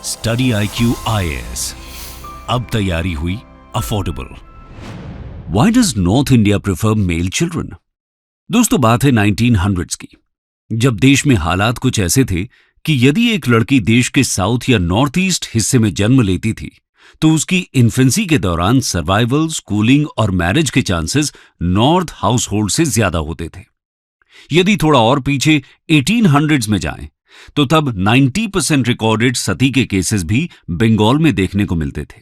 Study IQ IAS, अब तैयारी हुई affordable. Why does North India prefer male children? दोस्तों, बात है 1900s की, जब देश में हालात कुछ ऐसे थे कि यदि एक लड़की देश के साउथ या नॉर्थ ईस्ट हिस्से में जन्म लेती थी तो उसकी इन्फेंसी के दौरान सर्वाइवल, स्कूलिंग और मैरिज के चांसेस नॉर्थ हाउस होल्ड से ज्यादा होते थे। यदि थोड़ा और पीछे 1800s में जाएं तो तब 90% रिकॉर्डेड सती के केसेस भी बंगाल में देखने को मिलते थे।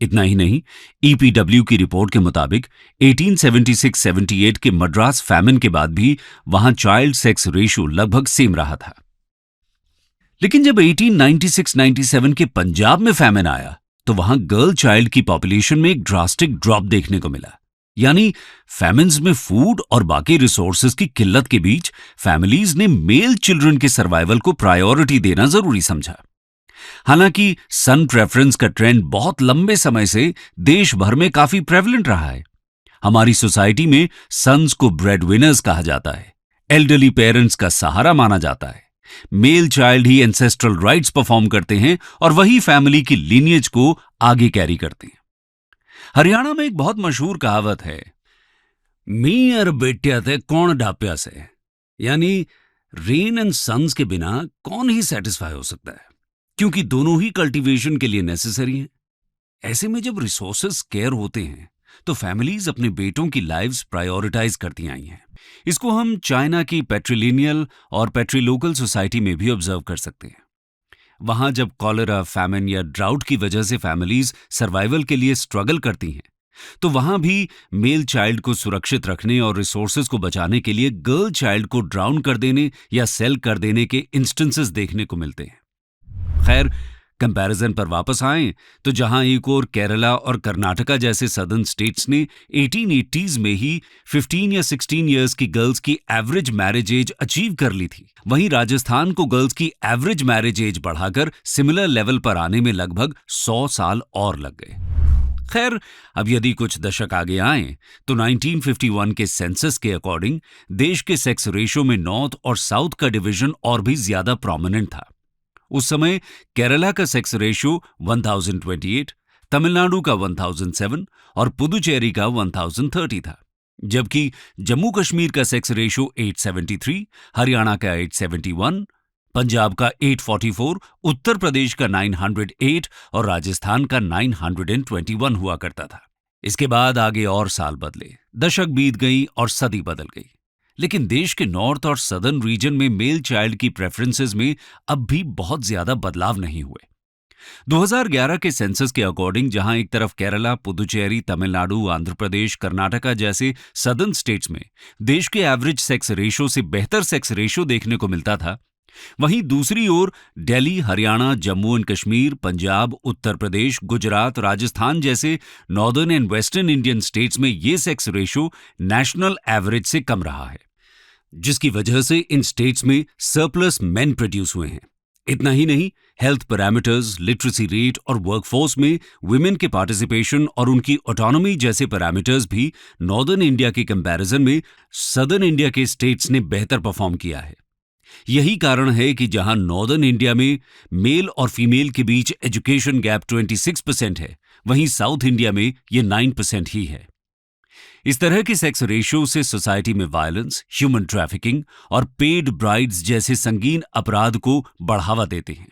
इतना ही नहीं, EPW की रिपोर्ट के मुताबिक 1876-78 के मद्रास फैमिन के बाद भी वहां चाइल्ड सेक्स रेशियो लगभग सेम रहा था। लेकिन जब 1896-97 के पंजाब में फैमिन आया तो वहां गर्ल चाइल्ड की पॉपुलेशन में एक ड्रास्टिक ड्रॉप देखने को मिला। यानी फैमिन्स में फूड और बाकी रिसोर्सेज की किल्लत के बीच फैमिलीज ने मेल चिल्ड्रन के सर्वाइवल को प्रायोरिटी देना जरूरी समझा। हालांकि सन प्रेफरेंस का ट्रेंड बहुत लंबे समय से देश भर में काफी प्रेवलेंट रहा है। हमारी सोसाइटी में सन्स को ब्रेड विनर्स कहा जाता है, एल्डरली पेरेंट्स का सहारा माना जाता है, मेल चाइल्ड ही एंसेस्ट्रल राइट्स परफॉर्म करते हैं और वही फैमिली की लीनिएज को आगे कैरी करते हैं। हरियाणा में एक बहुत मशहूर कहावत है, मी और बेटिया थे कौन ढाप्या से, यानी रेन एंड सन्स के बिना कौन ही सेटिस्फाई हो सकता है, क्योंकि दोनों ही कल्टीवेशन के लिए नेसेसरी हैं। ऐसे में जब रिसोर्सेज स्केयर होते हैं तो फैमिलीज अपने बेटों की लाइव्स प्रायोरिटाइज करती आई हैं। इसको हम चाइना की पेट्रिलिनियल और पेट्रिलोकल सोसाइटी में भी ऑब्जर्व कर सकते हैं। वहां जब कॉलेरा, फैमिन या ड्राउट की वजह से फैमिलीज सर्वाइवल के लिए स्ट्रगल करती हैं तो वहां भी मेल चाइल्ड को सुरक्षित रखने और रिसोर्सेज को बचाने के लिए गर्ल चाइल्ड को ड्राउन कर देने या सेल कर देने के इंस्टेंसेस देखने को मिलते हैं। खैर, कंपैरिजन पर वापस आएं तो जहां एक और केरला और कर्नाटका जैसे सदर्न स्टेट्स ने 1880s में ही 15 या 16 इयर्स की गर्ल्स की एवरेज मैरिज एज अचीव कर ली थी, वहीं राजस्थान को गर्ल्स की एवरेज मैरिज एज बढ़ाकर सिमिलर लेवल पर आने में लगभग 100 साल और लग गए। खैर, अब यदि कुछ दशक आगे आएं तो 1951 के सेंसस के अकॉर्डिंग देश के सेक्स रेशियो में नॉर्थ और साउथ का डिवीजन और भी ज्यादा प्रोमिनेंट था। उस समय केरला का सेक्स रेशियो 1028, तमिलनाडु का 1007 और पुदुचेरी का 1030 था, जबकि जम्मू कश्मीर का सेक्स रेशियो 873, हरियाणा का 871, पंजाब का 844, उत्तर प्रदेश का 908 और राजस्थान का 921 हुआ करता था। इसके बाद आगे और साल बदले, दशक बीत गई और सदी बदल गई, लेकिन देश के नॉर्थ और सदर्न रीजन में मेल चाइल्ड की प्रेफरेंसेस में अब भी बहुत ज्यादा बदलाव नहीं हुए। 2011 के सेंसस के अकॉर्डिंग जहां एक तरफ केरला, पुदुचेरी, तमिलनाडु, आंध्र प्रदेश, कर्नाटका जैसे सदर्न स्टेट्स में देश के एवरेज सेक्स रेशियो से बेहतर सेक्स रेशियो देखने को मिलता था, वहीं दूसरी ओर दिल्ली, हरियाणा, जम्मू एंड कश्मीर, पंजाब, उत्तर प्रदेश, गुजरात, राजस्थान जैसे northern and western Indian states में ये सेक्स रेशियो नेशनल एवरेज से कम रहा है, जिसकी वजह से इन स्टेट्स में सरप्लस मेन प्रोड्यूस हुए हैं। इतना ही नहीं, हेल्थ पैरामीटर्स, लिटरेसी रेट और वर्कफोर्स में वुमेन के पार्टिसिपेशन और उनकी ऑटोनॉमी जैसे पैरामीटर्स भी नॉर्दर्न इंडिया के कंपैरिजन में सदर्न इंडिया के स्टेट्स ने बेहतर परफॉर्म किया है। यही कारण है कि जहां नॉर्दर्न इंडिया में मेल और फीमेल के बीच एजुकेशन गैप 26% है, वहीं साउथ इंडिया में ये 9% ही है। इस तरह के सेक्स रेशियो से सोसाइटी में वायलेंस, ह्यूमन ट्रैफिकिंग और पेड ब्राइड्स जैसे संगीन अपराध को बढ़ावा देते हैं।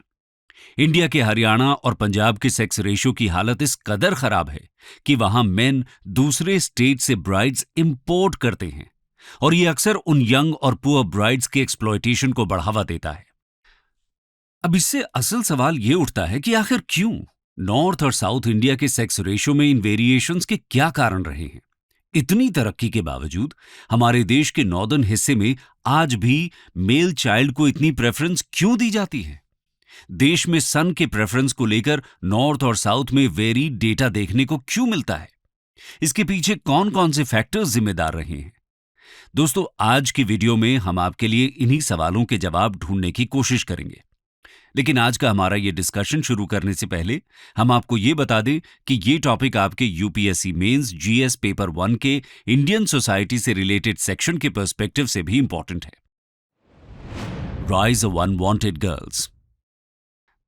इंडिया के हरियाणा और पंजाब के सेक्स रेशियो की हालत इस कदर खराब है कि वहां मेन दूसरे स्टेट से ब्राइड्स इंपोर्ट करते हैं और ये अक्सर उन यंग और पुअर ब्राइड्स के एक्सप्लॉयटेशन को बढ़ावा देता है। अब इससे असल सवाल ये उठता है कि आखिर क्यों नॉर्थ और साउथ इंडिया के सेक्स रेशियो में इन वेरिएशंस के क्या कारण रहे हैं? इतनी तरक्की के बावजूद हमारे देश के नॉर्दर्न हिस्से में आज भी मेल चाइल्ड को इतनी प्रेफरेंस क्यों दी जाती है? देश में सन के प्रेफरेंस को लेकर नॉर्थ और साउथ में वेरी डेटा देखने को क्यों मिलता है? इसके पीछे कौन कौन से फैक्टर्स जिम्मेदार रहे हैं? दोस्तों, आज की वीडियो में हम आपके लिए इन्हीं सवालों के जवाब ढूंढने की कोशिश करेंगे। लेकिन आज का हमारा ये डिस्कशन शुरू करने से पहले हम आपको ये बता दें कि ये टॉपिक आपके यूपीएससी मेंस जीएस पेपर 1 के इंडियन सोसाइटी से रिलेटेड सेक्शन के पर्सपेक्टिव से भी इंपॉर्टेंट है। Rise of unwanted girls.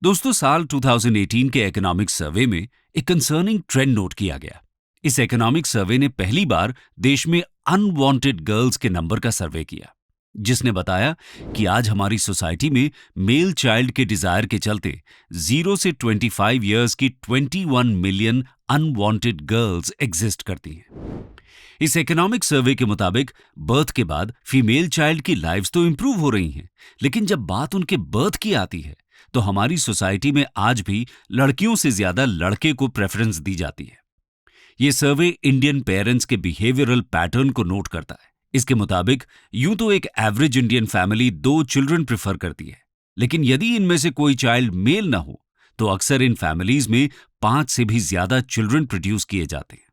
दोस्तों, साल 2018 के इकोनॉमिक सर्वे में एक कंसर्निंग ट्रेंड नोट किया गया। इस इकोनॉमिक सर्वे ने पहली बार देश में अनवांटेड गर्ल्स के नंबर का सर्वे किया, जिसने बताया कि आज हमारी सोसाइटी में मेल चाइल्ड के डिजायर के चलते 0 से 25 इयर्स की 21 मिलियन अनवांटेड गर्ल्स एग्जिस्ट करती हैं। इस इकोनॉमिक सर्वे के मुताबिक बर्थ के बाद फीमेल चाइल्ड की लाइव्स तो इंप्रूव हो रही हैं, लेकिन जब बात उनके बर्थ की आती है तो हमारी सोसाइटी में आज भी लड़कियों से ज्यादा लड़के को प्रेफरेंस दी जाती है। ये सर्वे इंडियन पेरेंट्स के बिहेवियरल पैटर्न को नोट करता है। इसके मुताबिक यूं तो एक average Indian family 2 children prefer करती है, लेकिन यदि इनमें से कोई चाइल्ड मेल ना हो तो अक्सर इन फैमिलीज में 5 से भी ज्यादा चिल्ड्रन प्रोड्यूस किए जाते हैं।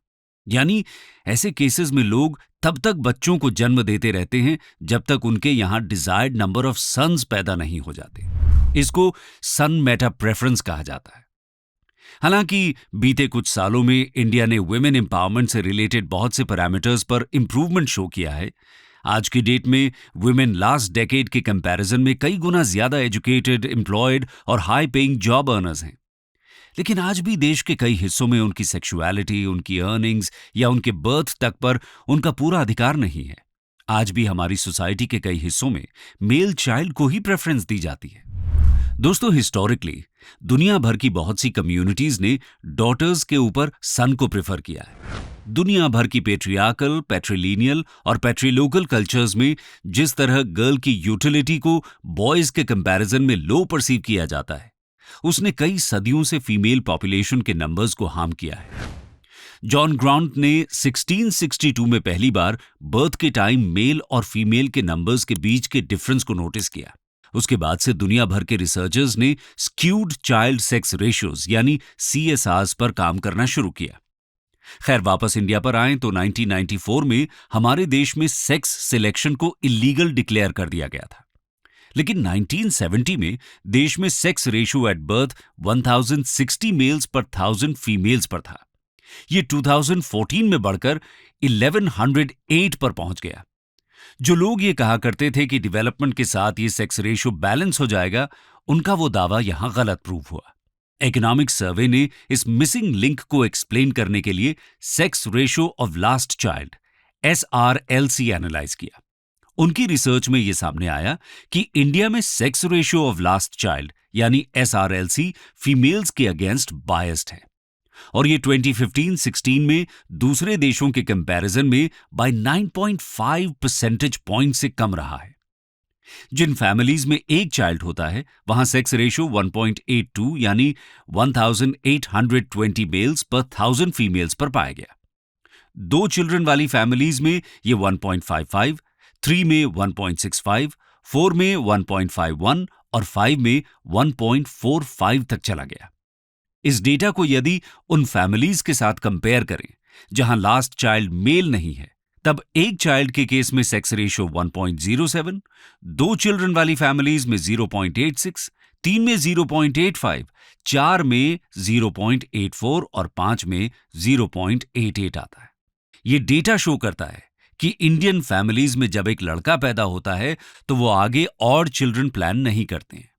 यानी ऐसे केसेस में लोग तब तक बच्चों को जन्म देते रहते हैं जब तक उनके यहां डिजायर्ड नंबर ऑफ सन्स पैदा नहीं हो जाते। इसको सन मेटा प्रेफरेंस कहा जाता है। हालांकि बीते कुछ सालों में इंडिया ने वुमेन एम्पावरमेंट से रिलेटेड बहुत से पैरामीटर्स पर इंप्रूवमेंट शो किया है। आज की डेट में वुमेन लास्ट डेकेड के कंपैरिजन में कई गुना ज्यादा एजुकेटेड, एम्प्लॉयड और हाई पेइंग जॉब अर्नर्स हैं। लेकिन आज भी देश के कई हिस्सों में उनकी सेक्सुअलिटी, उनकी अर्निंग्स या उनके बर्थ तक पर उनका पूरा अधिकार नहीं है। आज भी हमारी सोसाइटी के कई हिस्सों में मेल चाइल्ड को ही प्रेफरेंस दी जाती है। दोस्तों, हिस्टोरिकली दुनिया भर की बहुत सी कम्युनिटीज ने डॉटर्स के ऊपर सन को प्रेफर किया है। दुनिया भर की पेट्रियार्कल, पेट्रिलिनियल और पेट्रिलोकल कल्चर्स में जिस तरह गर्ल की यूटिलिटी को बॉयज के कंपैरिजन में लो परसीव किया जाता है, उसने कई सदियों से फीमेल पॉपुलेशन के नंबर्स को हार्म किया है। जॉन ग्रांट ने 1662 में पहली बार बर्थ के टाइम मेल और फीमेल के नंबर्स के बीच के डिफरेंस को नोटिस किया। उसके बाद से दुनिया भर के रिसर्चर्स ने स्क्यूड चाइल्ड सेक्स रेशियोज यानी CSRs पर काम करना शुरू किया। खैर, वापस इंडिया पर आए तो 1994 में हमारे देश में सेक्स सिलेक्शन को इलीगल डिक्लेयर कर दिया गया था। लेकिन 1970 में देश में sex ratio at birth 1060 males पर 1000 फीमेल्स पर था। ये 2014 में बढ़कर 1108 पर पहुंच गया। जो लोग ये कहा करते थे कि डेवलपमेंट के साथ ये सेक्स रेशियो बैलेंस हो जाएगा, उनका वो दावा यहां गलत प्रूव हुआ। इकोनॉमिक सर्वे ने इस मिसिंग लिंक को एक्सप्लेन करने के लिए sex ratio of last child SRLC analyse किया। उनकी रिसर्च में यह सामने आया कि इंडिया में sex ratio of last child यानी SRLC फीमेल्स के अगेंस्ट बायस्ड है और ये 2015-16 में दूसरे देशों के कंपैरिजन में बाय 9.5 परसेंटेज पॉइंट से कम रहा है। जिन फैमिलीज में एक चाइल्ड होता है वहां सेक्स रेशियो 1.82 यानी 1820 मेल्स पर 1000 फीमेल्स पर पाया गया। 2 चिल्ड्रन वाली फैमिलीज में ये 1.55, 3 में 1.65, 4 में 1.51 और 5 में 1.45 तक चला गया। इस डेटा को यदि उन फैमिलीज के साथ कंपेयर करें जहां लास्ट चाइल्ड मेल नहीं है, तब एक चाइल्ड के केस में सेक्स रेशियो 1.07, 2 चिल्ड्रन वाली फैमिलीज में 0.86, 3 में 0.85, 4 में 0.84 और 5 में 0.88 आता है। ये डेटा शो करता है कि इंडियन फैमिलीज में जब एक लड़का पैदा होता है तो वो आगे और चिल्ड्रन प्लान नहीं करते हैं।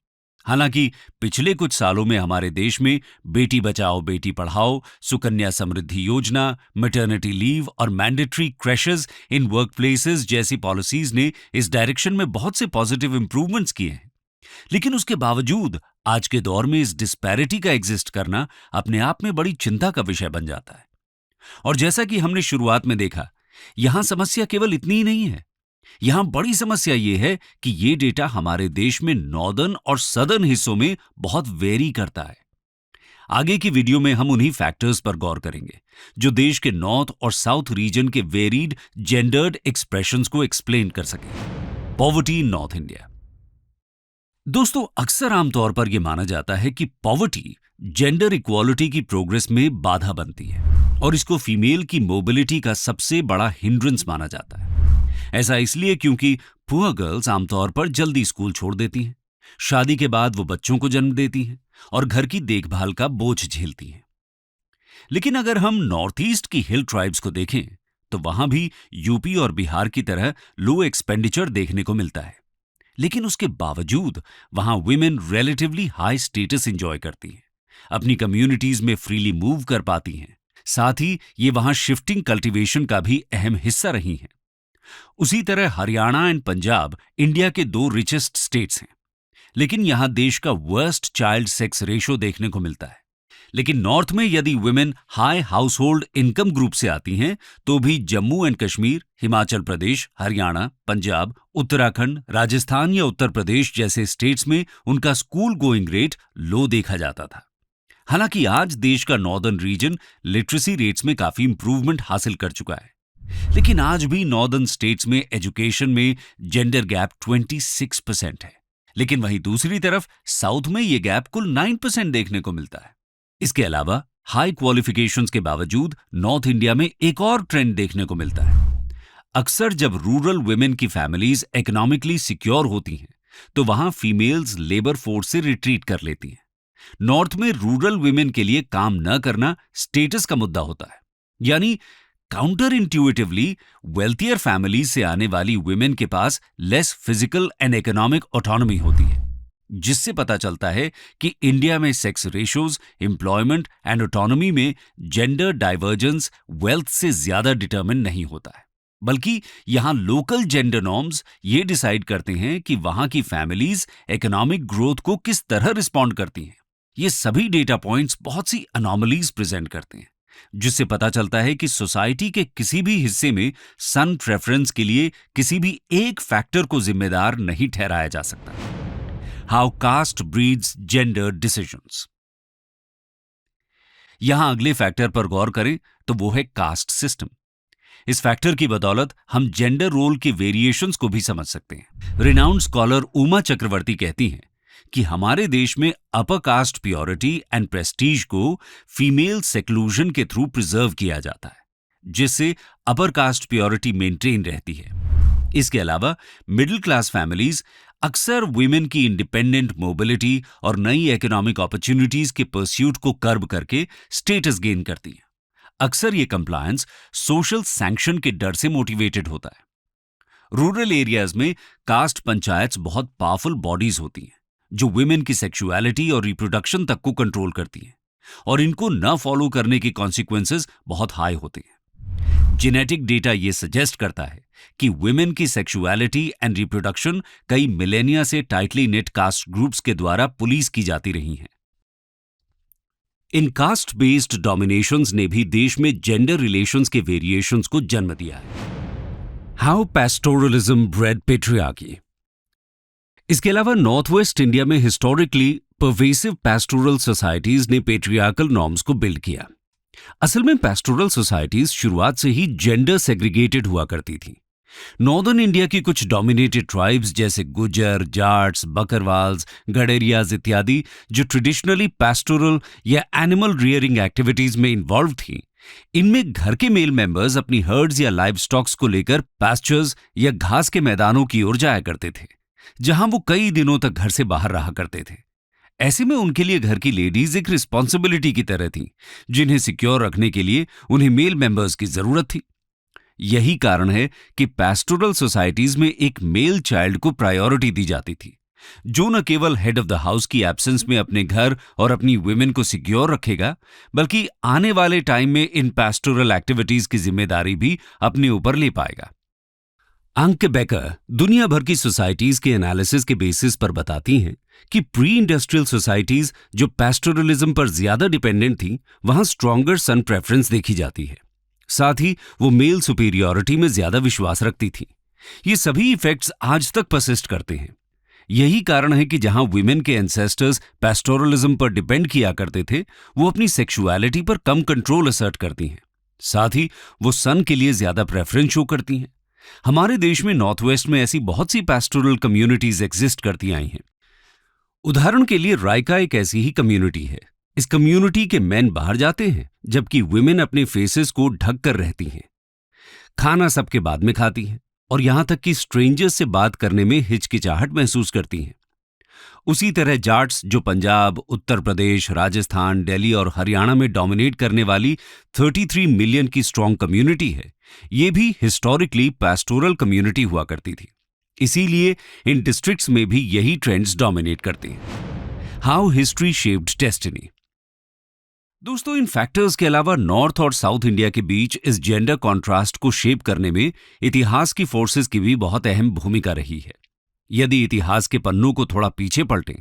हालांकि पिछले कुछ सालों में हमारे देश में बेटी बचाओ बेटी पढ़ाओ, सुकन्या समृद्धि योजना, मैटरनिटी लीव और मैंडेटरी क्रैशेस इन वर्कप्लेसेस जैसी पॉलिसीज ने इस डायरेक्शन में बहुत से पॉजिटिव इंप्रूवमेंट्स किए हैं। लेकिन उसके बावजूद आज के दौर में इस डिस्पैरिटी का एग्जिस्ट करना अपने आप में बड़ी चिंता का विषय बन जाता है। और जैसा कि हमने शुरुआत में देखा, यहां समस्या केवल इतनी ही नहीं है। यहां बड़ी समस्या यह है कि यह डेटा हमारे देश में नॉर्दर्न और सदर्न हिस्सों में बहुत वेरी करता है। आगे की वीडियो में हम उन्हीं फैक्टर्स पर गौर करेंगे जो देश के नॉर्थ और साउथ रीजन के वेरीड जेंडर्ड एक्सप्रेशंस को एक्सप्लेन कर सके। Poverty in north India. दोस्तों, अक्सर आमतौर पर यह माना जाता है कि पॉवर्टी जेंडर इक्वालिटी की प्रोग्रेस में बाधा बनती है और इसको फीमेल की मोबिलिटी का सबसे बड़ा हिंड्रेंस माना जाता है। ऐसा इसलिए क्योंकि पुअर गर्ल्स आमतौर पर जल्दी स्कूल छोड़ देती हैं, शादी के बाद वो बच्चों को जन्म देती हैं और घर की देखभाल का बोझ झेलती हैं। लेकिन अगर हम नॉर्थ ईस्ट की हिल ट्राइब्स को देखें तो वहां भी यूपी और बिहार की तरह लो एक्सपेंडिचर देखने को मिलता है। लेकिन उसके बावजूद वहां women relatively high status enjoy करती हैं, अपनी कम्युनिटीज में फ्रीली मूव कर पाती हैं। साथ ही ये वहां शिफ्टिंग कल्टीवेशन का भी अहम हिस्सा रही हैं। उसी तरह हरियाणा एंड पंजाब इंडिया के दो रिचेस्ट स्टेट्स हैं, लेकिन यहां देश का वर्स्ट चाइल्ड सेक्स रेशो देखने को मिलता है। लेकिन नॉर्थ में यदि women high house hold income group से आती हैं तो भी जम्मू एंड कश्मीर, हिमाचल प्रदेश, हरियाणा, पंजाब, उत्तराखंड, राजस्थान या उत्तर प्रदेश जैसे स्टेट्स में उनका स्कूल गोइंग रेट लो देखा जाता था। हालांकि आज देश का नॉर्दर्न रीजन लिटरेसी रेट्स में काफी इंप्रूवमेंट हासिल कर चुका है, लेकिन आज भी नॉर्दर्न स्टेट्स में एजुकेशन में जेंडर गैप 26% है। लेकिन वहीं दूसरी तरफ साउथ में ये गैप कुल 9% देखने को मिलता है। इसके अलावा हाई क्वालिफिकेशंस के बावजूद नॉर्थ इंडिया में एक और ट्रेंड देखने को मिलता है। अक्सर जब रूरल वुमेन की फैमिलीज इकोनॉमिकली सिक्योर होती हैं तो वहां फीमेल्स लेबर फोर्स से रिट्रीट कर लेती हैं। नॉर्थ में रूरल वुमेन के लिए काम न करना स्टेटस का मुद्दा होता है, यानी काउंटर इंट्यूटिवली वेल्थियर फैमिलीज से आने वाली वुमेन के पास less physical and economic autonomy होती है, जिससे पता चलता है कि इंडिया में sex ratios, employment and autonomy में जेंडर डाइवर्जेंस वेल्थ से ज्यादा डिटरमिन नहीं होता है, बल्कि यहां लोकल जेंडर नॉर्म्स ये डिसाइड करते हैं कि वहां की फैमिलीज इकोनॉमिक ग्रोथ को किस तरह रिस्पॉन्ड करती हैं। ये सभी डेटा पॉइंट्स बहुत सी अनॉमलीज प्रेजेंट करते हैं, जिससे पता चलता है कि सोसाइटी के किसी भी हिस्से में सन प्रेफरेंस के लिए किसी भी एक फैक्टर को जिम्मेदार नहीं ठहराया जा सकता। How caste breeds gender decisions. यहां अगले फैक्टर पर गौर करें तो वो है कास्ट सिस्टम। इस फैक्टर की बदौलत हम जेंडर रोल के वेरिएशंस को भी समझ सकते हैं। रिनाउंड स्कॉलर उमा चक्रवर्ती कहती हैं कि हमारे देश में upper caste purity and Prestige को फीमेल सेक्लूजन के थ्रू प्रिजर्व किया जाता है, जिससे अपर कास्ट प्योरिटी मेंटेन रहती है। इसके अलावा मिडिल क्लास फैमिलीज अक्सर वुमेन की इंडिपेंडेंट मोबिलिटी और नई इकोनॉमिक अपॉर्चुनिटीज के परस्यूट को कर्ब करके स्टेटस गेन करती हैं। अक्सर ये कंप्लायंस सोशल सैंक्शन के डर से मोटिवेटेड होता है। रूरल एरियाज में कास्ट पंचायत्स बहुत पावरफुल बॉडीज होती हैं जो वुमेन की सेक्सुअलिटी और रिप्रोडक्शन तक को कंट्रोल करती हैं, और इनको न फॉलो करने के कॉन्सिक्वेंसेस बहुत हाई होते हैं। जेनेटिक डेटा ये सजेस्ट करता है कि वुमेन की सेक्सुअलिटी एंड रिप्रोडक्शन कई मिलेनिया से टाइटली नेट कास्ट ग्रुप्स के द्वारा पुलिस की जाती रही हैं। इन कास्ट बेस्ड डोमिनेशंस ने भी देश में जेंडर रिलेशंस के वेरिएशंस को जन्म दिया है। How pastoralism bread patriarchy. इसके अलावा नॉर्थ वेस्ट इंडिया में हिस्टोरिकली परवेसिव पैस्टोरल सोसाइटीज ने पेट्रियार्कल नॉर्म्स को बिल्ड किया। असल में पैस्टोरल सोसाइटीज शुरुआत से ही जेंडर सेग्रीगेटेड हुआ करती थी। नॉर्दर्न इंडिया की कुछ डोमिनेटेड ट्राइब्स जैसे गुजर, जाट्स, बकरवाल्स, गडेरियाज इत्यादि जो ट्रेडिशनली पैस्टोरल या एनिमल रियरिंग एक्टिविटीज में इन्वॉल्व थी, इनमें घर के मेल मेंबर्स अपनी हर्ड्स या लाइव स्टॉक्स को लेकर पैस्चर्स या घास के मैदानों की ओर जाया करते थे, जहां वो कई दिनों तक घर से बाहर रहा करते थे। ऐसे में उनके लिए घर की लेडीज एक रिस्पॉन्सिबिलिटी की तरह थी, जिन्हें सिक्योर रखने के लिए उन्हें मेल मेंबर्स की जरूरत थी। यही कारण है कि पैस्टोरल सोसाइटीज में एक मेल चाइल्ड को प्रायोरिटी दी जाती थी, जो न केवल हेड ऑफ द हाउस की एब्सेंस में अपने घर और अपनी वुमेन को सिक्योर रखेगा, बल्कि आने वाले टाइम में इन पैस्टोरल एक्टिविटीज की जिम्मेदारी भी अपने ऊपर ले पाएगा। अंक बेकर दुनिया भर की सोसाइटीज के एनालिसिस के बेसिस पर बताती हैं कि प्री इंडस्ट्रियल सोसाइटीज जो पैस्टोरलिज्म पर ज्यादा डिपेंडेंट थी, वहां स्ट्रॉन्गर सन प्रेफरेंस देखी जाती है। साथ ही वो मेल सुपीरियरिटी में ज्यादा विश्वास रखती थी। ये सभी इफेक्ट्स आज तक परसिस्ट करते हैं। यही कारण है कि जहां वुमेन के एंसेस्टर्स पैस्टोरलिज्म पर डिपेंड किया करते थे, वो अपनी सेक्सुअलिटी पर कम कंट्रोल असर्ट करती हैं। साथ ही वो सन के लिए ज्यादा प्रेफरेंस शो करती हैं। हमारे देश में नॉर्थ वेस्ट में ऐसी बहुत सी पैस्टोरल कम्युनिटीज एग्जिस्ट करती आई हैं। उदाहरण के लिए रायका एक ऐसी ही कम्युनिटी है। इस कम्युनिटी के मेन बाहर जाते हैं, जबकि वुमेन अपने फेसेस को ढक कर रहती हैं। खाना सबके बाद में खाती हैं और यहां तक कि स्ट्रेंजर्स से बात करने में हिचकिचाहट महसूस करती हैं। उसी तरह जाट्स जो पंजाब, उत्तर प्रदेश, राजस्थान, दिल्ली और हरियाणा में डोमिनेट करने वाली 33 मिलियन की स्ट्रॉन्ग कम्युनिटी है, ये भी हिस्टोरिकली पैस्टोरल कम्युनिटी हुआ करती थी। इसीलिए इन डिस्ट्रिक्ट्स में भी यही ट्रेंड्स डोमिनेट करते हैं। How history shaped destiny. दोस्तों, इन फैक्टर्स के अलावा नॉर्थ और साउथ इंडिया के बीच इस जेंडर कॉन्ट्रास्ट को शेप करने में इतिहास की फोर्सेस की भी बहुत अहम भूमिका रही है। यदि इतिहास के पन्नों को थोड़ा पीछे पलटें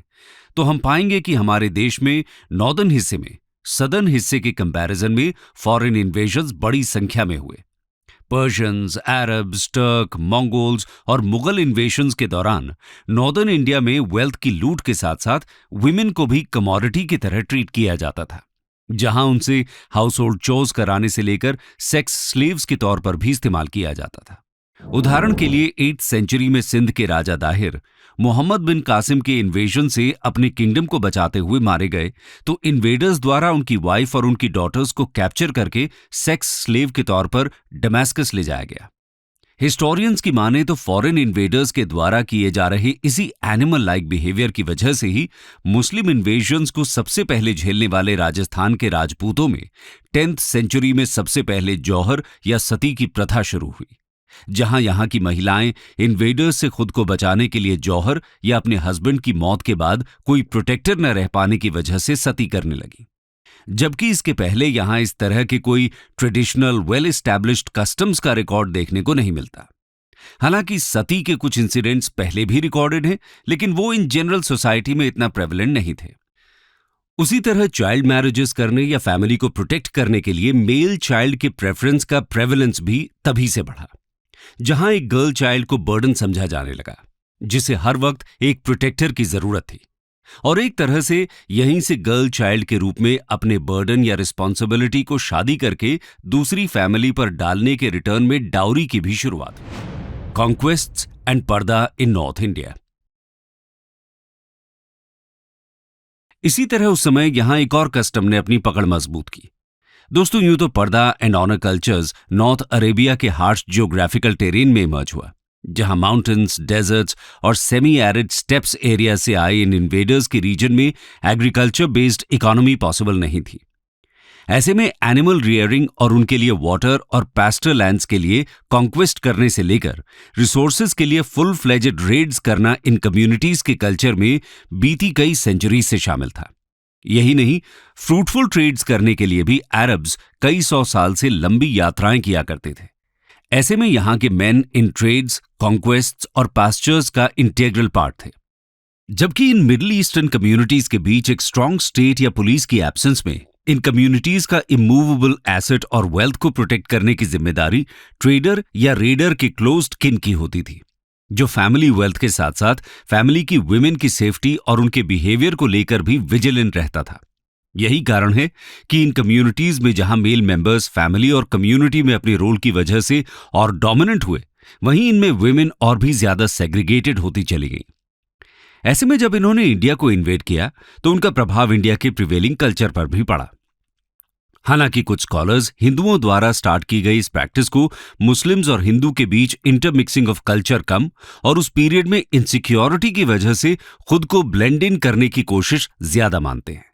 तो हम पाएंगे कि हमारे देश में नॉर्दर्न हिस्से में सदर्न हिस्से के कंपैरिजन में फॉरेन इन्वेजन्स बड़ी संख्या में हुए। पर्शियंस, अरब्स, टर्क, मंगोल्स और मुगल इन्वेशंस के दौरान नॉर्दर्न इंडिया में वेल्थ की लूट के साथ साथ वुमेन को भी कमोडिटी की तरह ट्रीट किया जाता था, जहां उनसे हाउस होल्ड चोर्स कराने से लेकर सेक्स स्लेव्स के तौर पर भी इस्तेमाल किया जाता था। उदाहरण के लिए 8th सेंचुरी में सिंध के राजा दाहिर मोहम्मद बिन कासिम के इन्वेजन से अपने किंगडम को बचाते हुए मारे गए, तो इन्वेडर्स द्वारा उनकी वाइफ और उनकी डॉटर्स को कैप्चर करके सेक्स स्लेव के तौर पर डमास्कस ले जाया गया। हिस्टोरियंस की माने तो फॉरेन इन्वेडर्स के द्वारा किए जा रहे इसी एनिमल लाइक बिहेवियर की वजह से ही मुस्लिम इन्वेजन्स को सबसे पहले झेलने वाले राजस्थान के राजपूतों में 10th सेंचुरी में सबसे पहले जौहर या सती की प्रथा शुरू हुई, जहां यहां की महिलाएं इन्वेडर्स से खुद को बचाने के लिए जौहर या अपने हस्बैंड की मौत के बाद कोई प्रोटेक्टर न रह पाने की वजह से सती करने लगी। जबकि इसके पहले यहां इस तरह के कोई ट्रेडिशनल वेल एस्टैब्लिश्ड कस्टम्स का रिकॉर्ड देखने को नहीं मिलता। हालांकि सती के कुछ इंसिडेंट्स पहले भी रिकॉर्डेड हैं, लेकिन वो इन जनरल सोसाइटी में इतना प्रेवलेंट नहीं थे। उसी तरह चाइल्ड मैरिजेस करने या फैमिली को प्रोटेक्ट करने के लिए मेल चाइल्ड के प्रेफरेंस का प्रेवलेंस भी तभी से बढ़ा, जहां एक गर्ल चाइल्ड को बर्डन समझा जाने लगा, जिसे हर वक्त एक प्रोटेक्टर की जरूरत थी। और एक तरह से यहीं से गर्ल चाइल्ड के रूप में अपने बर्डन या रिस्पॉन्सिबिलिटी को शादी करके दूसरी फैमिली पर डालने के रिटर्न में डाउरी की भी शुरुआत हुई। कॉन्क्वेस्ट्स एंड पर्दा इन नॉर्थ इंडिया। इसी तरह उस समय यहां एक और कस्टम ने अपनी पकड़ मजबूत की। दोस्तों, यूं तो purdah and honour cultures north Arabia के हार्श जियोग्राफिकल टेरेन में इमर्ज हुआ, जहां माउंटेन्स, डेजर्ट्स और सेमी एरिड स्टेप्स एरिया से आए इन इन्वेडर्स के रीजन में एग्रीकल्चर बेस्ड इकोनॉमी पॉसिबल नहीं थी। ऐसे में एनिमल रियरिंग और उनके लिए वाटर और पैस्टर लैंड्स के लिए कॉन्क्वेस्ट करने से लेकर रिसोर्सेज के लिए फुल फ्लेजेड रेड्स करना इन कम्युनिटीज के कल्चर में बीती कई सेंचुरी से शामिल था। यही नहीं, फ्रूटफुल ट्रेड्स करने के लिए भी अरब्स कई 100 साल से लंबी यात्राएं किया करते थे। ऐसे में यहां के मेन इन ट्रेड्स, कॉन्क्वेस्ट्स और पास्चर्स का इंटीग्रल पार्ट थे। जबकि इन मिडिल ईस्टर्न कम्युनिटीज के बीच एक स्ट्रांग स्टेट या पुलिस की एब्सेंस में इन कम्युनिटीज का इमूवेबल एसेट और वेल्थ को प्रोटेक्ट करने की जिम्मेदारी ट्रेडर या रेडर के क्लोज्ड किन की होती थी, जो फैमिली वेल्थ के साथ साथ फैमिली की वुमेन की सेफ्टी और उनके बिहेवियर को लेकर भी विजिलेंट रहता था। यही कारण है कि इन कम्युनिटीज में जहां मेल मेंबर्स फैमिली और कम्युनिटी में अपने रोल की वजह से और डोमिनेंट हुए, वहीं इनमें वुमेन और भी ज्यादा सेग्रीगेटेड होती चली गई। ऐसे में जब इन्होंने इंडिया को इन्वेड किया तो उनका प्रभाव इंडिया के प्रिवेलिंग कल्चर पर भी पड़ा। हालांकि कुछ स्कॉलर्स हिंदुओं द्वारा स्टार्ट की गई इस प्रैक्टिस को मुस्लिम्स और हिंदू के बीच इंटरमिक्सिंग ऑफ कल्चर कम और उस पीरियड में इनसिक्योरिटी की वजह से खुद को ब्लेंड इन करने की कोशिश ज्यादा मानते हैं।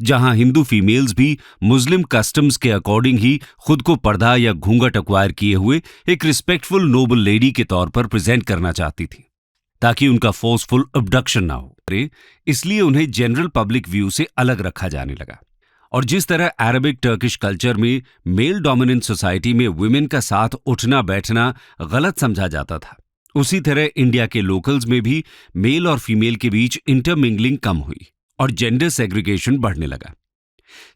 जहां हिंदू फीमेल्स भी मुस्लिम कस्टम्स के अकॉर्डिंग ही खुद को पर्दा या घूंघट अक्वायर किए हुए एक रिस्पेक्टफुल नोबल लेडी के तौर पर प्रेजेंट करना चाहती थी, ताकि उनका फोर्सफुल अबडक्शन ना हो। इसलिए उन्हें जनरल पब्लिक व्यू से अलग रखा जाने लगा। और जिस तरह अरबिक टर्किश कल्चर में मेल डोमिनेंट सोसाइटी में वुमेन का साथ उठना बैठना गलत समझा जाता था, उसी तरह इंडिया के लोकल्स में भी मेल और फीमेल के बीच इंटरमिंगलिंग कम हुई और जेंडर सेग्रीगेशन बढ़ने लगा।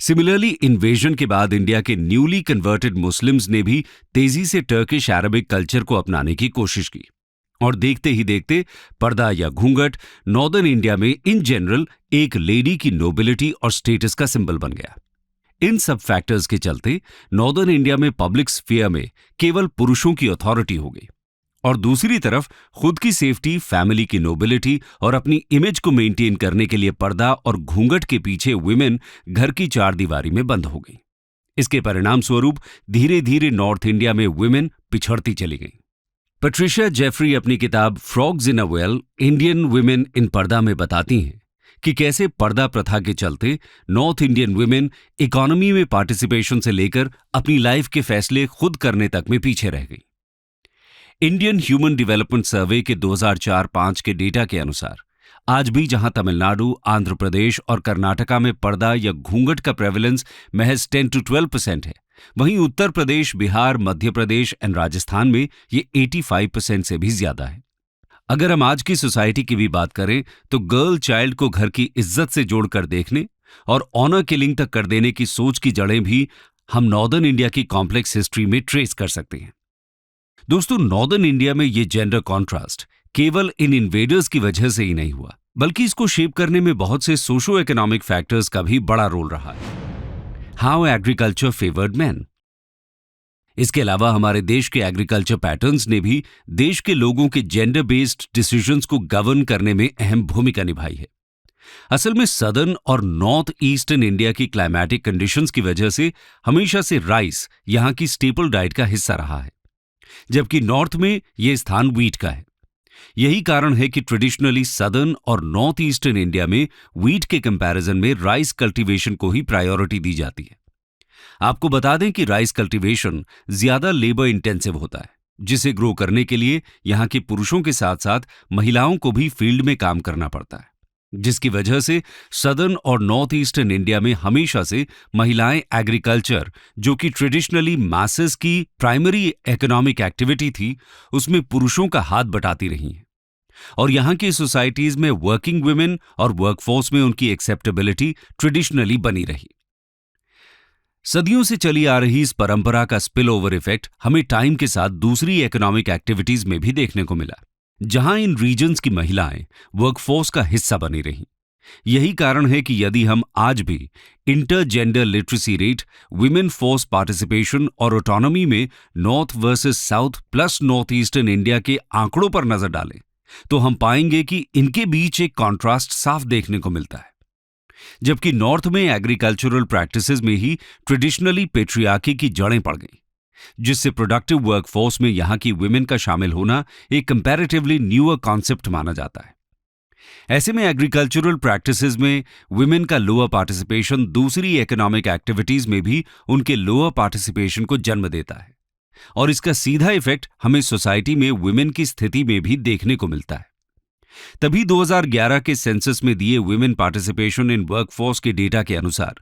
सिमिलरली, इन्वेजन के बाद इंडिया के न्यूली कन्वर्टेड मुस्लिम्स ने भी तेजी से टर्किश अरबिक कल्चर को अपनाने की कोशिश की और देखते ही देखते पर्दा या घूंघट नॉर्दर्न इंडिया में इन जनरल एक लेडी की नोबिलिटी और स्टेटस का सिंबल बन गया। इन सब फैक्टर्स के चलते नॉर्दर्न इंडिया में पब्लिक स्फीयर में केवल पुरुषों की अथॉरिटी हो गई और दूसरी तरफ खुद की सेफ्टी, फैमिली की नोबिलिटी और अपनी इमेज को मेंटेन करने के लिए पर्दा और घूंघट के पीछे वुमेन घर की चारदीवारी में बंद हो गई। इसके परिणाम स्वरूप धीरे धीरे नॉर्थ इंडिया में वुमेन पिछड़ती चली गई। पैट्रिशिया जेफरी अपनी किताब frogs in a well, Indian women in पर्दा में बताती हैं कि कैसे पर्दा प्रथा के चलते नॉर्थ इंडियन वुमेन इकोनॉमी में पार्टिसिपेशन से लेकर अपनी लाइफ के फैसले खुद करने तक में पीछे रह गई। इंडियन ह्यूमन डेवलपमेंट सर्वे के 2004-5 के डेटा के अनुसार आज भी जहां तमिलनाडु, आंध्र प्रदेश और कर्नाटका में पर्दा या घूंघट का प्रेवलेंस महज 10 to 12% है, वहीं उत्तर प्रदेश, बिहार, मध्य प्रदेश और राजस्थान में ये 85% से भी ज्यादा है। अगर हम आज की सोसाइटी की भी बात करें तो गर्ल चाइल्ड को घर की इज्जत से जोड़कर देखने और ऑनर किलिंग तक कर देने की सोच की जड़ें भी हम नॉर्दर्न इंडिया की कॉम्प्लेक्स हिस्ट्री में ट्रेस कर सकते हैं। दोस्तों, नॉर्दर्न इंडिया में ये जेंडर कॉन्ट्रास्ट केवल इन इन्वेडर्स की वजह से ही नहीं हुआ, बल्कि इसको शेप करने में बहुत से सोशो इकोनॉमिक फैक्टर्स का भी बड़ा रोल रहा है। How agriculture favoured man. इसके अलावा हमारे देश के एग्रीकल्चर पैटर्न्स ने भी देश के लोगों के जेंडर बेस्ड डिसीजंस को गवर्न करने में अहम भूमिका निभाई है। असल में सदर्न और नॉर्थ ईस्टर्न इंडिया की क्लाइमेटिक कंडीशंस की वजह से हमेशा से राइस यहां की स्टेपल डाइट का हिस्सा रहा है, जबकि नॉर्थ में यह स्थान व्हीट का है। यही कारण है कि ट्रेडिशनली सदर्न और नॉर्थ ईस्टर्न इंडिया में व्हीट के कंपैरिजन में राइस कल्टीवेशन को ही प्रायोरिटी दी जाती है। आपको बता दें कि राइस कल्टीवेशन ज्यादा लेबर इंटेंसिव होता है, जिसे ग्रो करने के लिए यहां के पुरुषों के साथ साथ महिलाओं को भी फील्ड में काम करना पड़ता है, जिसकी वजह से सदर्न और नॉर्थ ईस्टर्न इंडिया में हमेशा से महिलाएं एग्रीकल्चर, जो कि ट्रेडिशनली मासेस की प्राइमरी इकोनॉमिक एक्टिविटी थी, उसमें पुरुषों का हाथ बटाती रही हैं। और यहां की सोसाइटीज में वर्किंग वुमेन और वर्कफोर्स में उनकी एक्सेप्टेबिलिटी ट्रेडिशनली बनी रही। सदियों से चली आ रही इस परंपरा का स्पिल ओवर इफेक्ट हमें टाइम के साथ दूसरी इकोनॉमिक एक्टिविटीज में भी देखने को मिला, जहां इन रीजन्स की महिलाएं वर्कफोर्स का हिस्सा बनी रहीं। यही कारण है कि यदि हम आज भी intergender literacy rate, women force participation और ऑटोनॉमी में north versus south plus north eastern India के आंकड़ों पर नजर डालें तो हम पाएंगे कि इनके बीच एक कॉन्ट्रास्ट साफ देखने को मिलता है। जबकि नॉर्थ में एग्रीकल्चरल प्रैक्टिसेस में ही ट्रेडिशनली पेट्रियार्की की जड़ें पड़ गईं, जिससे प्रोडक्टिव वर्कफोर्स में यहां की वुमेन का शामिल होना एक कंपैरेटिवली न्यूअर कॉन्सेप्ट माना जाता है। ऐसे में एग्रीकल्चरल प्रैक्टिसेस में वुमेन का लोअर पार्टिसिपेशन दूसरी इकोनॉमिक एक्टिविटीज में भी उनके लोअर पार्टिसिपेशन को जन्म देता है, और इसका सीधा इफेक्ट हमें सोसाइटी में वुमेन की स्थिति में भी देखने को मिलता है। तभी 2011 के सेंसस में दिए वुमेन पार्टिसिपेशन इन वर्कफोर्स के डेटा के अनुसार,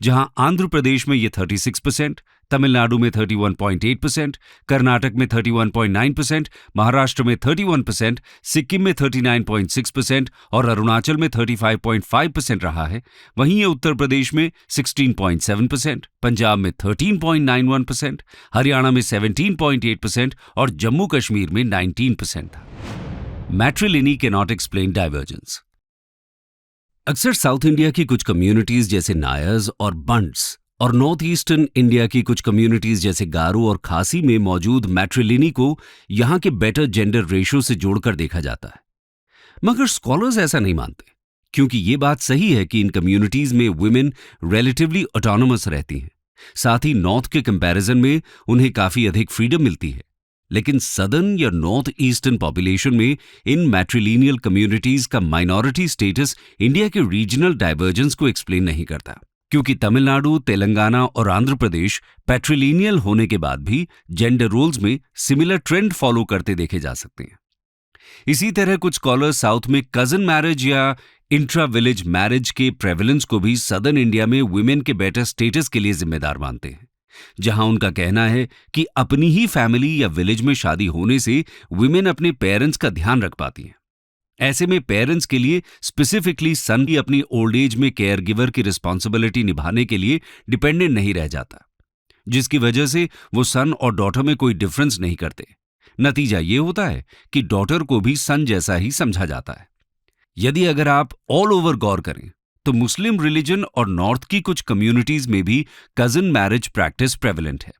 जहां आंध्र प्रदेश में ये 36%, तमिलनाडु में 31.8%, कर्नाटक में 31.9%, महाराष्ट्र में 31%, सिक्किम में 39.6% और अरुणाचल में 35.5% रहा है, वहीं ये उत्तर प्रदेश में 16.7%, पंजाब में 13.91%, हरियाणा में 17.8% और जम्मू कश्मीर में 19% था। मैट्रिलिनी कैन नॉट एक्सप्लेन डाइवर्जेंस। अक्सर साउथ इंडिया की कुछ कम्युनिटीज जैसे नायर्स और बंट्स और नॉर्थ ईस्टर्न इंडिया की कुछ कम्युनिटीज जैसे गारो और खासी में मौजूद मैट्रिलिनी को यहां के बेटर जेंडर रेशियो से जोड़कर देखा जाता है, मगर स्कॉलर्स ऐसा नहीं मानते, क्योंकि ये बात सही है कि इन कम्युनिटीज में वुमेन रिलेटिवली ऑटोनोमस रहती हैं, साथ ही नॉर्थ के कंपैरिजन में उन्हें काफी अधिक फ्रीडम मिलती है। लेकिन सदर्न या नॉर्थ ईस्टर्न पॉपुलेशन में इन मैट्रिलिनियल कम्युनिटीज का माइनॉरिटी स्टेटस इंडिया के रीजनल डाइवर्जेंस को एक्सप्लेन नहीं करता, क्योंकि तमिलनाडु, तेलंगाना और आंध्र प्रदेश पैट्रिलिनियल होने के बाद भी जेंडर रोल्स में सिमिलर ट्रेंड फॉलो करते देखे जा सकते हैं। इसी तरह कुछ स्कॉलर्स साउथ में कजन मैरिज या इंट्रा विलेज मैरिज के प्रेवलेंस को भी सदर्न इंडिया में वुमेन के बेटर स्टेटस के लिए जिम्मेदार मानते हैं, जहां उनका कहना है कि अपनी ही फैमिली या विलेज में शादी होने से वुमेन अपने पेरेंट्स का ध्यान रख पाती हैं। ऐसे में पेरेंट्स के लिए स्पेसिफिकली सन भी अपनी ओल्ड एज में केयर गिवर की रिस्पॉन्सिबिलिटी निभाने के लिए डिपेंडेंट नहीं रह जाता, जिसकी वजह से वो सन और डॉटर में कोई डिफरेंस नहीं करते। नतीजा ये होता है कि डॉटर को भी सन जैसा ही समझा जाता है। यदि अगर आप ऑल ओवर गौर करें तो मुस्लिम रिलीजन और नॉर्थ की कुछ कम्युनिटीज में भी कजिन मैरिज प्रैक्टिस प्रेवलेंट है,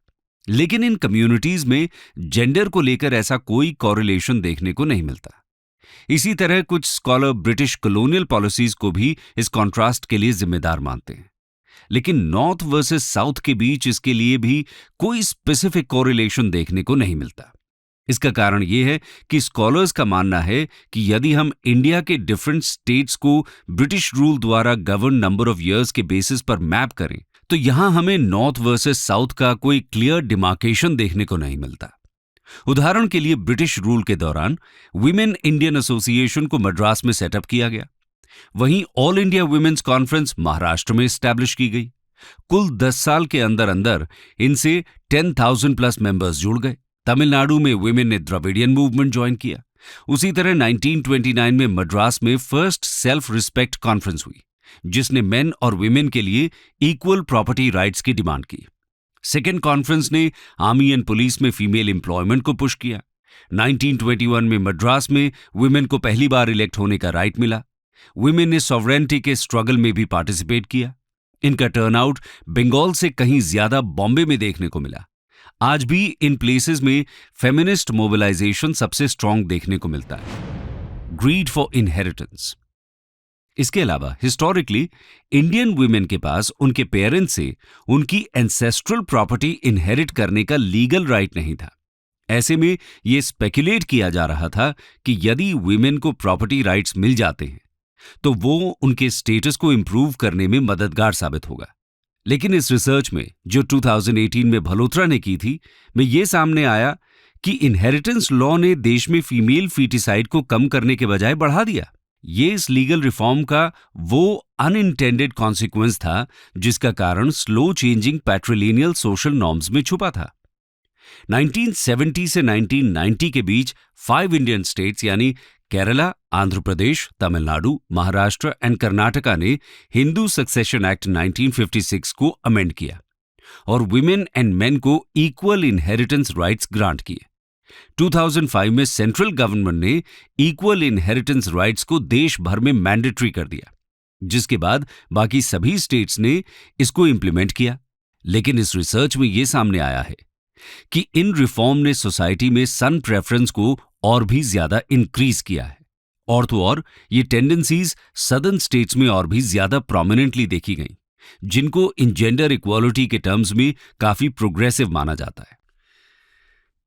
लेकिन इन कम्युनिटीज में जेंडर को लेकर ऐसा कोई कॉरिलेशन देखने को नहीं मिलता। इसी तरह कुछ स्कॉलर ब्रिटिश कॉलोनियल पॉलिसीज को भी इस कॉन्ट्रास्ट के लिए जिम्मेदार मानते हैं, लेकिन नॉर्थ वर्सेस साउथ के बीच इसके लिए भी कोई स्पेसिफिक कोरिलेशन देखने को नहीं मिलता। इसका कारण यह है कि स्कॉलर्स का मानना है कि यदि हम इंडिया के डिफरेंट स्टेट्स को ब्रिटिश रूल द्वारा गवर्न नंबर ऑफ ईयर्स के बेसिस पर मैप करें तो यहां हमें नॉर्थ वर्सेस साउथ का कोई क्लियर डिमार्केशन देखने को नहीं मिलता। उदाहरण के लिए ब्रिटिश रूल के दौरान विमेन इंडियन एसोसिएशन को मद्रास में सेटअप किया गया। वहीं All India women's conference Maharashtra में स्टैब्लिश की गई। कुल 10 साल के अंदर अंदर इनसे 10,000 प्लस मेंबर्स जुड़ गए। तमिलनाडु में वुमेन ने द्रविडियन मूवमेंट ज्वाइन किया। उसी तरह 1929 में मद्रास में फर्स्ट सेल्फ रिस्पेक्ट कॉन्फ्रेंस हुई, जिसने मेन और वुमेन के लिए इक्वल प्रॉपर्टी राइट्स की डिमांड की। सेकेंड कॉन्फ्रेंस ने आर्मी एंड पुलिस में फीमेल एम्प्लॉयमेंट को पुश किया। 1921 में मद्रास में वुमेन को पहली बार इलेक्ट होने का राइट मिला। वुमेन ने सॉवरेनिटी के स्ट्रगल में भी पार्टिसिपेट किया। इनका टर्नआउट बंगाल से कहीं ज्यादा बॉम्बे में देखने को मिला। आज भी इन प्लेसेस में फेमिनिस्ट मोबिलाइजेशन सबसे स्ट्रांग देखने को मिलता है। Greed for inheritance. इसके अलावा हिस्टोरिकली इंडियन वुमेन के पास उनके पेरेंट्स से उनकी एंसेस्ट्रल प्रॉपर्टी इनहेरिट करने का लीगल राइट नहीं था। ऐसे में यह स्पेकुलेट किया जा रहा था कि यदि वुमेन को प्रॉपर्टी राइट्स मिल जाते हैं तो वो उनके स्टेटस को इंप्रूव करने में मददगार साबित होगा। लेकिन इस रिसर्च में जो 2018 में भलोत्रा ने की थी, में ये सामने आया कि इनहेरिटेंस लॉ ने देश में फीमेल फीटिसाइड को कम करने के बजाय बढ़ा दिया। ये इस लीगल रिफॉर्म का वो अनइंटेंडेड कॉन्सिक्वेंस था जिसका कारण स्लो चेंजिंग पैट्रिलिनियल सोशल नॉर्म्स में छुपा था। 1970 से 1990 के बीच 5 इंडियन स्टेट्स यानी केरला, आंध्र प्रदेश, तमिलनाडु, महाराष्ट्र एंड कर्नाटका ने हिंदू सक्सेशन एक्ट 1956 को अमेंड किया और वुमेन एंड मेन को इक्वल इनहेरिटेंस राइट्स ग्रांट किए। 2005 में सेंट्रल गवर्नमेंट ने इक्वल इनहेरिटेंस राइट्स को देश भर में मैंडेटरी कर दिया, जिसके बाद बाकी सभी स्टेट्स ने इसको इंप्लीमेंट किया। लेकिन इस रिसर्च में यह सामने आया है कि इन रिफॉर्म ने सोसाइटी में सन प्रेफरेंस को और भी ज्यादा इंक्रीज किया है। और तो और ये टेंडेंसीज सदर्न स्टेट्स में और भी ज्यादा प्रोमिनेंटली देखी गई, जिनको इन जेंडर इक्वालिटी के टर्म्स में काफी प्रोग्रेसिव माना जाता है।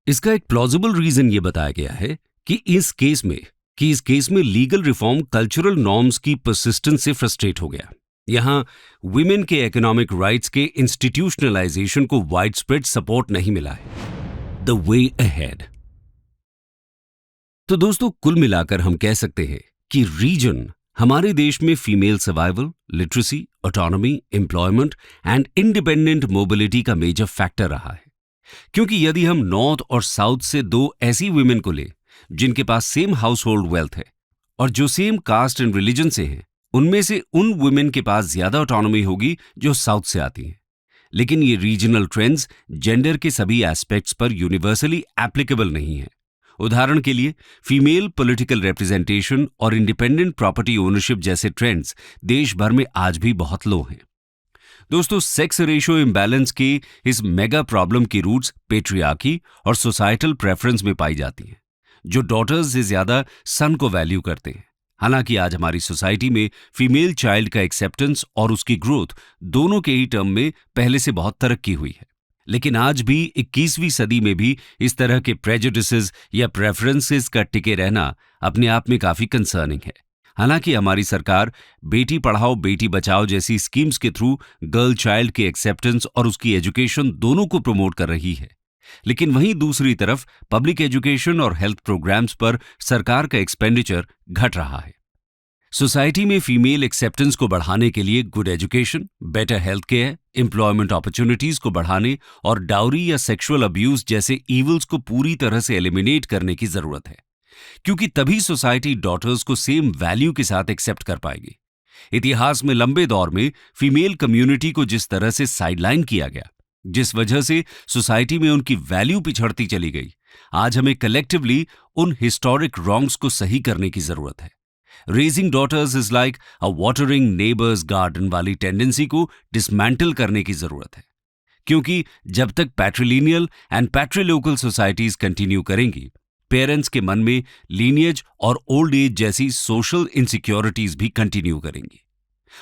इसका एक प्लॉजिबल रीजन ये बताया गया है कि इस केस में लीगल रिफॉर्म कल्चरल नॉर्म्स की परसिस्टेंस से फ्रस्ट्रेट हो गया। यहां वुमेन के इकोनॉमिक राइट्स के इंस्टीट्यूशनलाइजेशन को वाइड स्प्रेड सपोर्ट नहीं मिला है। The way ahead. तो दोस्तों, कुल मिलाकर हम कह सकते हैं कि रीजन हमारे देश में female survival, literacy, autonomy, employment and independent mobility का मेजर फैक्टर रहा है। क्योंकि यदि हम नॉर्थ और साउथ से दो ऐसी वुमेन को लें जिनके पास सेम हाउस होल्ड वेल्थ है और जो सेम कास्ट एंड रिलीजन से हैं, उनमें से उन वुमेन के पास ज्यादा ऑटोनॉमी होगी जो साउथ से आती हैं। लेकिन ये रीजनल ट्रेंड्स जेंडर के सभी एस्पेक्ट्स पर यूनिवर्सली एप्लीकेबल नहीं है। उदाहरण के लिए फीमेल पॉलिटिकल रिप्रेजेंटेशन और इंडिपेंडेंट प्रॉपर्टी ओनरशिप जैसे ट्रेंड्स देश भर में आज भी बहुत लो हैं। दोस्तों, सेक्स रेशियो इम्बैलेंस के इस मेगा प्रॉब्लम की रूट्स पेट्रियार्की और सोसाइटल प्रेफरेंस में पाई जाती हैं, जो डॉटर्स से ज्यादा सन को वैल्यू करते हैं। हालांकि आज हमारी सोसाइटी में फीमेल चाइल्ड का एक्सेप्टेंस और उसकी ग्रोथ दोनों के ही टर्म में पहले से बहुत तरक्की हुई है। लेकिन आज भी 21वीं सदी में भी इस तरह के प्रेजुडिसेस या प्रेफरेंसेस का टिके रहना अपने आप में काफी कंसर्निंग है। हालांकि हमारी सरकार बेटी पढ़ाओ बेटी बचाओ जैसी स्कीम्स के थ्रू गर्ल चाइल्ड के एक्सेप्टेंस और उसकी एजुकेशन दोनों को प्रमोट कर रही है, लेकिन वहीं दूसरी तरफ पब्लिक एजुकेशन और हेल्थ प्रोग्राम्स पर सरकार का एक्सपेंडिचर घट रहा है। सोसाइटी में फीमेल एक्सेप्टेंस को बढ़ाने के लिए good education, better health care, employment opportunities को बढ़ाने और डाउरी या सेक्सुअल अब्यूज जैसे इवल्स को पूरी तरह से एलिमिनेट करने की जरूरत है, क्योंकि तभी सोसाइटी डॉटर्स को सेम वैल्यू के साथ एक्सेप्ट कर पाएगी। इतिहास में लंबे दौर में फीमेल कम्युनिटी को जिस तरह से साइडलाइन किया गया, जिस वजह से सोसाइटी में उनकी वैल्यू पिछड़ती चली गई, आज हमें कलेक्टिवली उन हिस्टोरिक रॉन्ग्स को सही करने की जरूरत है। Raising daughters is like a watering neighbour's garden वाली टेंडेंसी को डिसमेंटल करने की जरूरत है, क्योंकि जब तक patrilineal and patrilocal societies continue करेंगी, पेरेंट्स के मन में लीनियज और ओल्ड एज जैसी सोशल इनसिक्योरिटीज भी कंटिन्यू करेंगी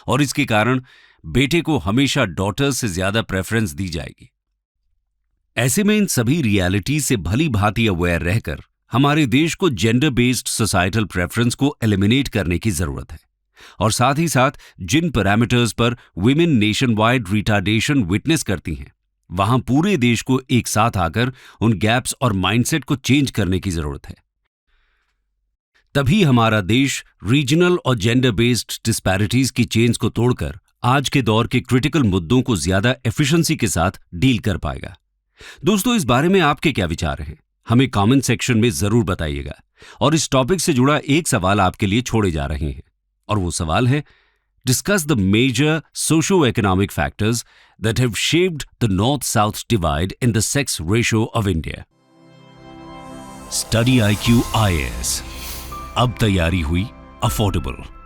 और इसके कारण बेटे को हमेशा डॉटर्स से ज्यादा प्रेफरेंस दी जाएगी। ऐसे में इन सभी रियलिटीज से भली भांति अवेयर रहकर हमारे देश को जेंडर बेस्ड सोसाइटल प्रेफरेंस को एलिमिनेट करने की जरूरत है और साथ ही साथ जिन पैरामीटर्स पर women nation wide retardation witness करती हैं, वहां पूरे देश को एक साथ आकर उन गैप्स और माइंडसेट को चेंज करने की जरूरत है। तभी हमारा देश रीजनल और जेंडर बेस्ड डिस्पैरिटीज की चेन्स को तोड़कर आज के दौर के क्रिटिकल मुद्दों को ज्यादा एफिशिएंसी के साथ डील कर पाएगा। दोस्तों, इस बारे में आपके क्या विचार हैं? हमें कमेंट सेक्शन में जरूर बताइएगा। और इस टॉपिक से जुड़ा एक सवाल आपके लिए छोड़े जा रहे हैं, और वो सवाल है, discuss the major socio economic factors that have shaped the north south divide in the sex ratio of India. Study IQ IAS, अब तैयारी हुई अफोर्डेबल।